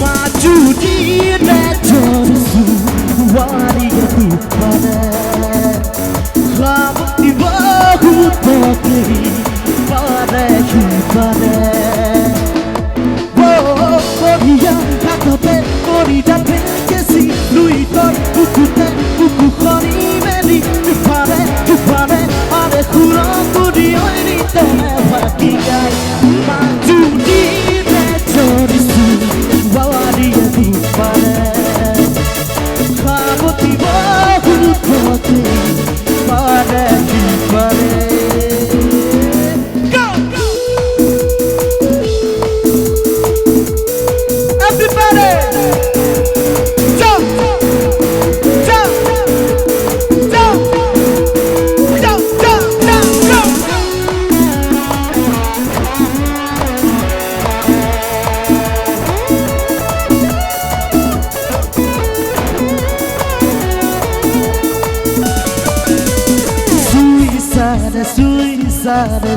마주리 내전수 와리가 두파네 가보니 와후터들이 바래 희바래 머리야 가까베 머리 잡힌 게시 루이던 우쿠테 우쿠커니 메리 두파네 두파네 아래 후런 뿌리 어린이 때문에 화기가 마주리 내전수 와리가 두파네 가보니 와후터들이 바래 희바래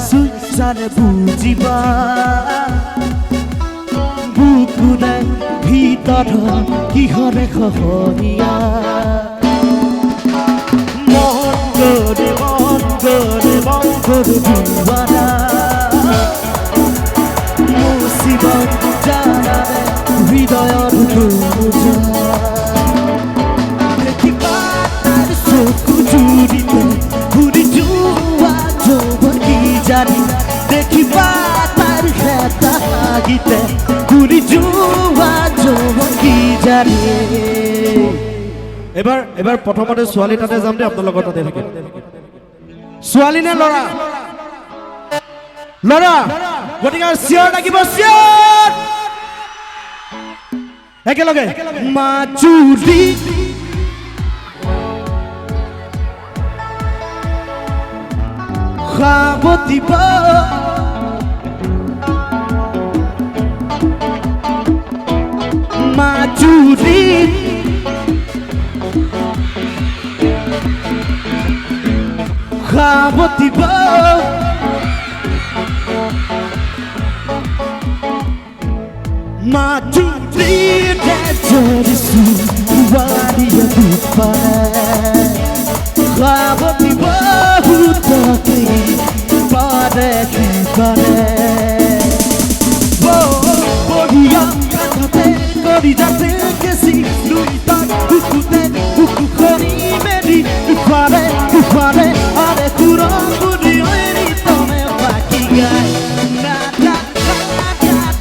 수이사네 부지마 부구네 비따라 기허네 허허니야 먼거리 두와라 무시방 자나네 위더여도 두자 내키바 나를 쏟고 줄이네 우리 좋아져 내키 바다를 했다 하기 때 우리 좋아져 기자리 এবাৰ প্ৰথমতে ছোৱালী তাতে যাম দে আপোনালোকৰ তাতে থাকে ছোৱালী নে লৰা লৰা গতিকে চিঞৰ লাগিব চিঞৰ একেলগে মাচুৰি খাবতিব মাচুৰি খাবতিব মাচুৰি দেজৰিসু ৱাৰিয়া দুপাৰে খাবতিব হুতকে বারে বারে বড়িয়া কাটাতে করি যাতে কেসি লুইতা উকুতে উকুখনি মেরি উপারে উপারে আরে কুরো কুরি ওরি তমে বাকি গায় না না না না না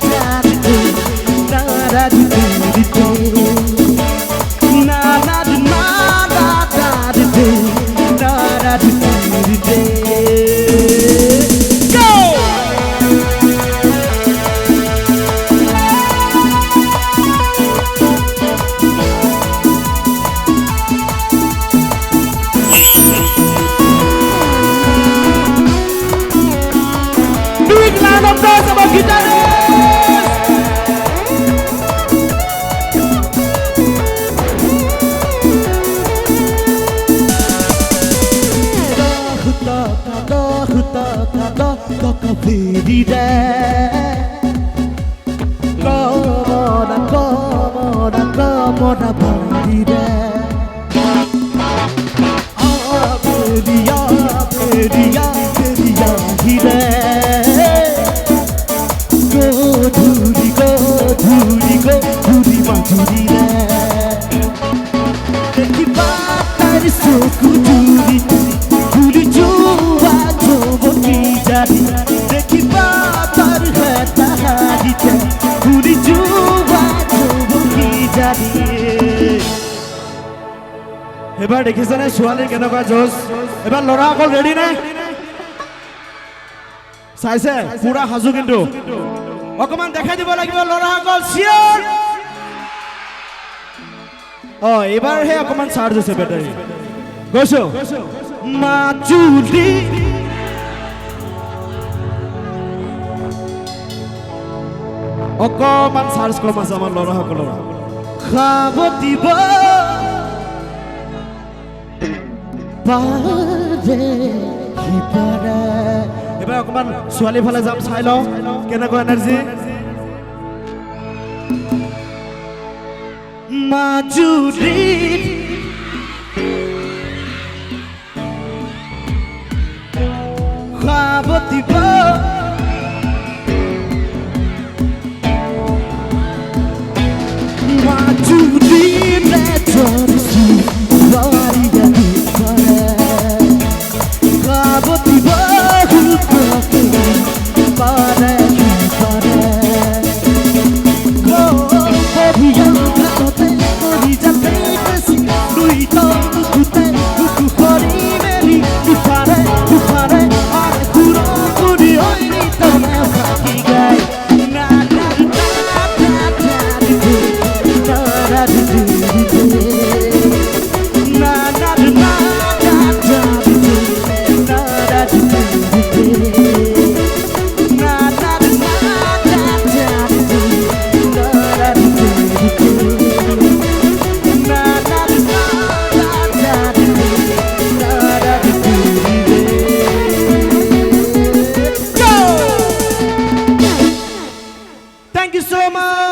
Mona bandire Beria hire Dhuri majuri re Dekhi batar soku dhuri juwa jobo ki jari Dekhi batar hai tahari te dhuri juwa jobo ki jari এবাৰ দেখিছানে ছোৱালীৰ কেনেকুৱা জোচ এবাৰ লৰা অকল ৰেডি নে চাইছে পুৰা হাজু কিন্তু অকমান দেখাই দিব লাগিব লৰা অকল চিয়ৰ এবাৰহে অকমান চাৰ্জ হৈছে বেটাৰী গৈছো মাজুলি অকমান চাৰ্জ কম আছে আমাৰ লৰাসকলৰ খাব দিব পাৰে হিপাৰে এবাৰ অকমান ছোৱালী ফালে যাম চাই লওঁ কেনেকুৱা এনাৰ্জি মাজুলীত সাৱতিব মাজুলীত চলিছো বাৰিয়া পাৰে সাৱতিব হুককে পাৰে পাৰে Thank you so much.